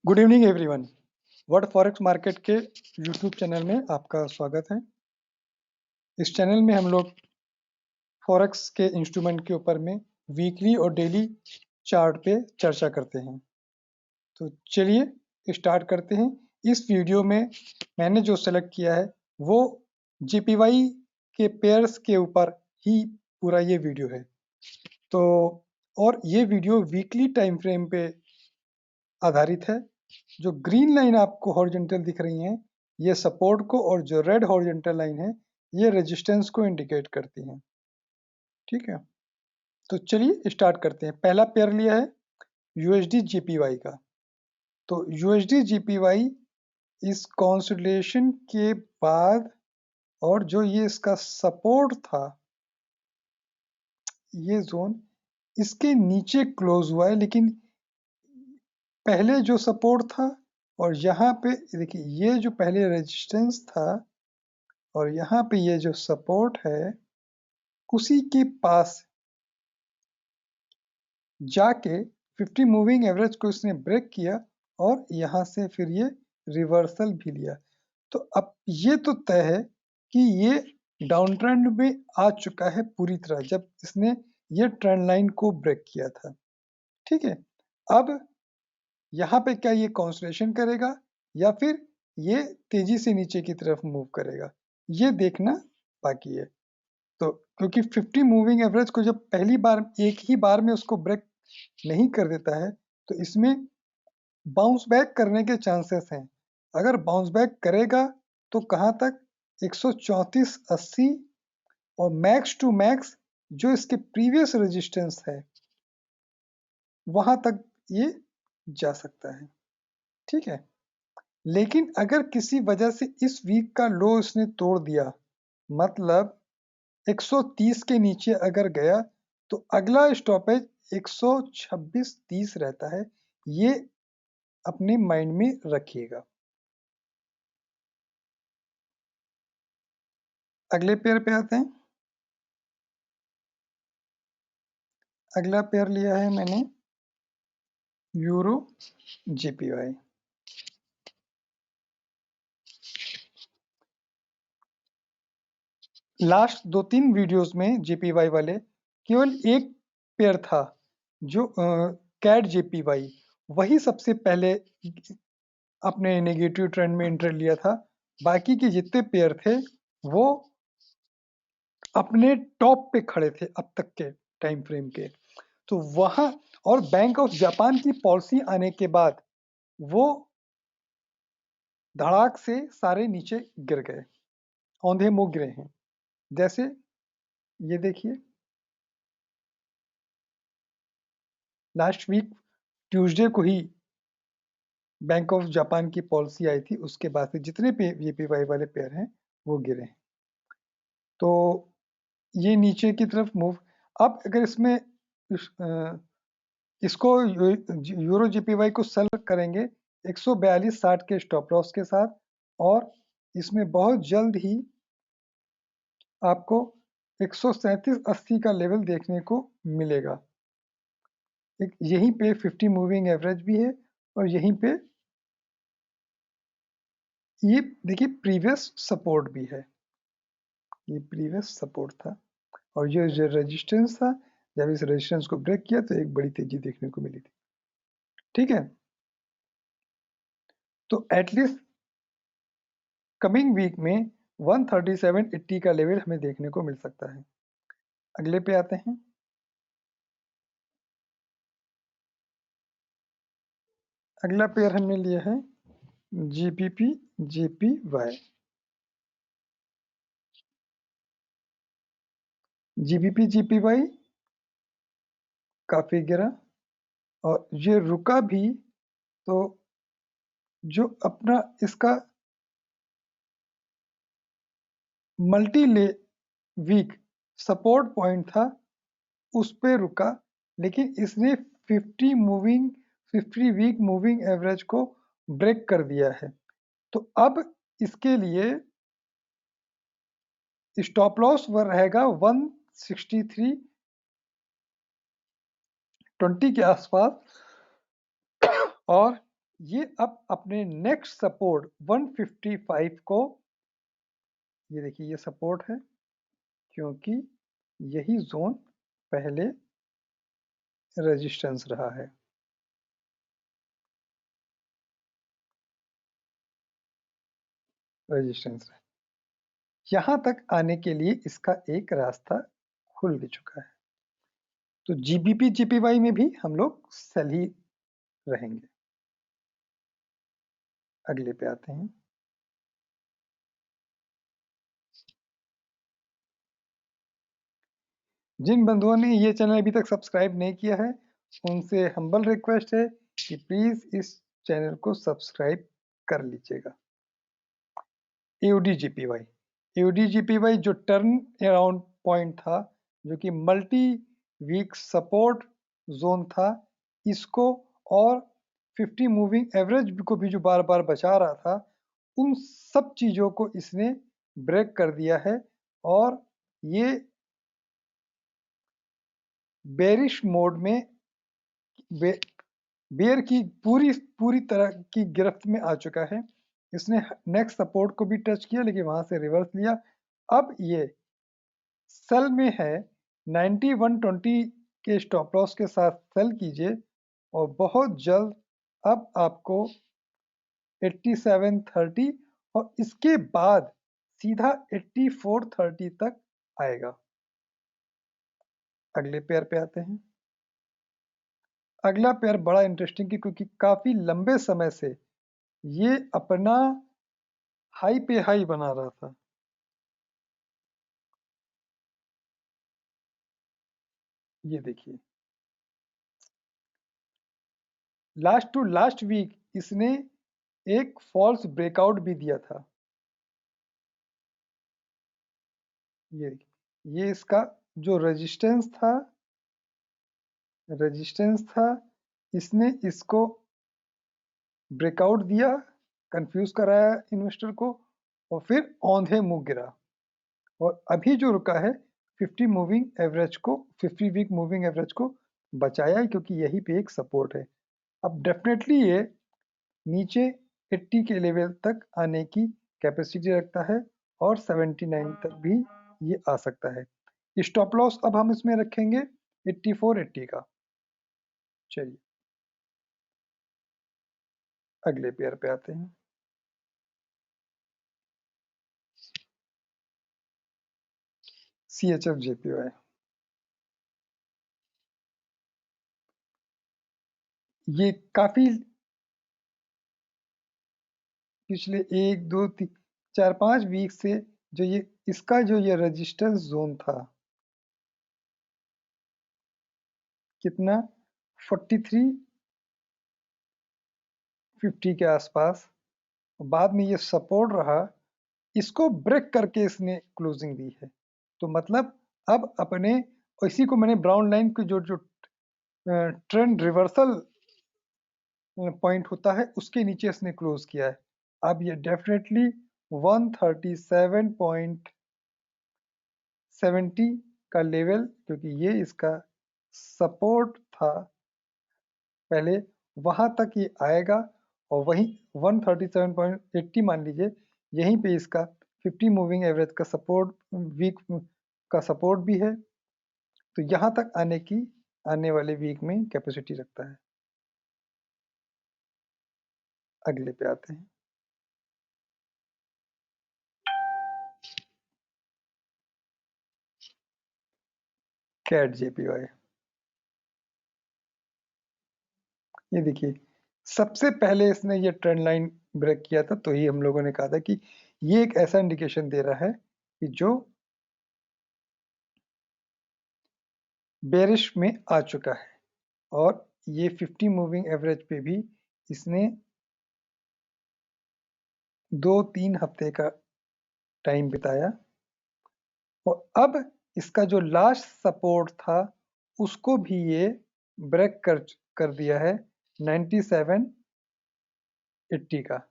Good evening everyone. World forex market के YouTube channel में आपका स्वागत है। इस चैनल में हम लोग फॉरेक्स के इंस्ट्रूमेंट के ऊपर में वीकली और डेली चार्ट पे चर्चा करते हैं। तो चलिए स्टार्ट करते हैं। इस वीडियो में मैंने जो सेलेक्ट किया है वो जीपीवाई के पेयर्स के ऊपर ही पूरा ये वीडियो है। तो और ये वीडियो वीकली टाइम फ्रेम पे आधारित है। जो ग्रीन लाइन आपको हॉरिजॉन्टल दिख रही हैं ये सपोर्ट को, और जो रेड हॉरिजॉन्टल लाइन है ये रेजिस्टेंस को इंडिकेट करती हैं। ठीक है, तो चलिए स्टार्ट करते हैं। पहला पेयर लिया है यूएसडी जीपीवाई का। तो यूएसडी जीपीवाई इस कंसोलिडेशन के बाद और जो ये इसका सपोर्ट था, ये जोन इसके नीचे क्लोज हुआ है, लेकिन पहले जो सपोर्ट था और यहाँ पे देखिए ये जो पहले रेजिस्टेंस था और यहाँ पे ये जो सपोर्ट है उसी के पास जाके 50 मूविंग एवरेज को इसने ब्रेक किया और यहाँ से फिर ये रिवर्सल भी लिया। तो अब ये तो तय है कि ये डाउन ट्रेंड में आ चुका है पूरी तरह, जब इसने ये ट्रेंड लाइन को ब्रेक किया था। ठीक है, अब यहाँ पे क्या ये कंसोलिडेशन करेगा या फिर ये तेजी से नीचे की तरफ मूव करेगा, ये देखना बाकी है। तो क्योंकि 50 मूविंग एवरेज को जब पहली बार एक ही बार में उसको ब्रेक नहीं कर देता है तो इसमें बाउंस बैक करने के चांसेस हैं। अगर बाउंस बैक करेगा तो कहाँ तक, 134.80 और मैक्स टू मैक्स जो इसके प्रीवियस रेजिस्टेंस है वहां तक ये जा सकता है। ठीक है, लेकिन अगर किसी वजह से इस वीक का लो इसने तोड़ दिया, मतलब 130 के नीचे अगर गया, तो अगला स्टॉपेज 126.30 रहता है। ये अपने माइंड में रखिएगा। अगले पेयर पे आते हैं। अगला पेयर लिया है मैंने यूरो जीपीवाई। लास्ट 2-3 वीडियोस में जीपीवाई वाले केवल एक पेयर था जो कैट जीपीवाई, वही सबसे पहले अपने नेगेटिव ट्रेंड में एंट्री लिया था। बाकी के जितने पेयर थे वो अपने टॉप पे खड़े थे अब तक के टाइम फ्रेम के। तो वहां और बैंक ऑफ जापान की पॉलिसी आने के बाद वो धड़ाक से सारे नीचे गिर गए, औंधे मुंह गिरे हैं। जैसे ये देखिए, लास्ट वीक ट्यूसडे को ही बैंक ऑफ जापान की पॉलिसी आई थी, उसके बाद से जितने जीपीवाई वाले पेयर हैं वो गिरे हैं। तो ये नीचे की तरफ मूव। अब अगर इसमें इसको यूरो जीपीवाई को सेल करेंगे 142.60 के स्टॉप लॉस के साथ, और इसमें बहुत जल्द ही आपको 137.80 का लेवल देखने को मिलेगा। एक यहीं पे 50 मूविंग एवरेज भी है और यहीं पे ये देखिए प्रीवियस सपोर्ट भी है। ये प्रीवियस सपोर्ट था और ये जो रेजिस्टेंस था, जब इस रेजिस्टेंस को ब्रेक किया तो एक बड़ी तेजी देखने को मिली थी। ठीक है, तो एटलीस्ट कमिंग वीक में 137.80 का लेवल हमें देखने को मिल सकता है। अगले पे आते हैं। अगला पेयर हमने लिया है जीपीपी जीपीवाई। जीबीपी जीपीवाई काफी गिरा और ये रुका भी, तो जो अपना इसका मल्टी ले वीक सपोर्ट पॉइंट था उस पे रुका, लेकिन इसने 50 वीक मूविंग एवरेज को ब्रेक कर दिया है। तो अब इसके लिए स्टॉप लॉस रहेगा 163.20 के आसपास, और ये अब अपने नेक्स्ट सपोर्ट 155 को, ये देखिए ये सपोर्ट है क्योंकि यही जोन पहले रेजिस्टेंस रहा है। रेजिस्टेंस यहां तक आने के लिए इसका एक रास्ता खुल चुका है, तो जीबीपी जीपीवाई में भी हम लोग सेल ही रहेंगे। अगले पे आते हैं। जिन बंधुओं ने ये चैनल अभी तक सब्सक्राइब नहीं किया है, उनसे हम्बल रिक्वेस्ट है कि प्लीज इस चैनल को सब्सक्राइब कर लीजिएगा। एओडीजीपीवाई, एओडीजीपीवाई जो टर्न अराउंड पॉइंट था, जो कि मल्टी वीक सपोर्ट जोन था, इसको और 50 मूविंग एवरेज को भी जो बार बार बचा रहा था, उन सब चीजों को इसने ब्रेक कर दिया है और ये बेरिश मोड में बेयर की पूरी तरह की गिरफ्त में आ चुका है। इसने नेक्स्ट सपोर्ट को भी टच किया लेकिन वहां से रिवर्स लिया। अब ये सेल में है, 9120 के स्टॉप लॉस के साथ सेल कीजिए और बहुत जल्द अब आपको 8730 और इसके बाद सीधा 8430 तक आएगा। अगले पेयर पे आते हैं। अगला पेयर बड़ा इंटरेस्टिंग क्योंकि काफी लंबे समय से ये अपना हाई पे हाई बना रहा था। ये देखिए लास्ट टू लास्ट वीक इसने एक फॉल्स ब्रेकआउट भी दिया था। ये इसका जो रेजिस्टेंस था, इसने इसको ब्रेकआउट दिया, कंफ्यूज कराया इन्वेस्टर को और फिर औंधे मुंह गिरा और अभी जो रुका है 50 वीक मूविंग एवरेज को बचाया है क्योंकि यही पे एक सपोर्ट है। अब डेफिनेटली ये नीचे 80 के लेवल तक आने की कैपेसिटी रखता है और 79 तक भी ये आ सकता है। स्टॉप लॉस अब हम इसमें रखेंगे 8480 का। चलिए अगले पेयर पे आते हैं। CHF JPY, ये काफी पिछले 1 2 3 4 5 वीक से जो ये इसका जो ये रेजिस्टेंस जोन था, कितना 4350 के आसपास, बाद में ये सपोर्ट रहा, इसको ब्रेक करके इसने क्लोजिंग दी है। तो मतलब अब अपने, इसी को मैंने ब्राउन लाइन की जो जो ट्रेंड रिवर्सल पॉइंट होता है उसके नीचे इसने क्लोज किया है। अब ये डेफिनेटली 137.70 का लेवल, क्योंकि ये इसका सपोर्ट था पहले, वहां तक ये आएगा और वहीं 137.80 मान लीजिए, यहीं पे इसका 50 मूविंग एवरेज का सपोर्ट वीक का सपोर्ट भी है, तो यहाँ तक आने वाले वीक में कैपेसिटी रखता है। अगले पे आते हैं। कैट JPY, ये देखिए सबसे पहले इसने ये ट्रेंड लाइन ब्रेक किया था, तो ही हम लोगों ने कहा था कि ये एक ऐसा इंडिकेशन दे रहा है कि जो बेरिश में आ चुका है और ये 50 मूविंग एवरेज पे भी इसने 2-3 हफ्ते का टाइम बिताया और अब इसका जो लास्ट सपोर्ट था उसको भी ये ब्रेक कर दिया है 9780 का,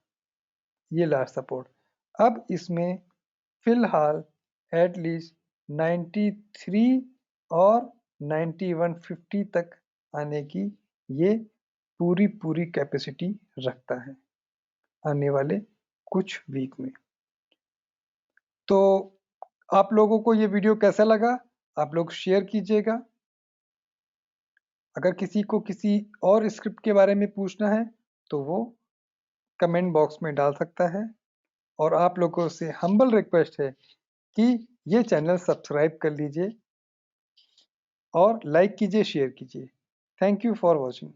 ये लास्ट सपोर्ट। अब इसमें फिलहाल एटलीस्ट 93 और 9150 तक आने की ये पूरी कैपेसिटी रखता है आने वाले कुछ वीक में। तो आप लोगों को ये वीडियो कैसा लगा, आप लोग शेयर कीजिएगा। अगर किसी को किसी और स्क्रिप्ट के बारे में पूछना है तो वो कमेंट बॉक्स में डाल सकता है। और आप लोगों से हम्बल रिक्वेस्ट है कि ये चैनल सब्सक्राइब कर लीजिए और लाइक कीजिए, शेयर कीजिए। Thank you for watching.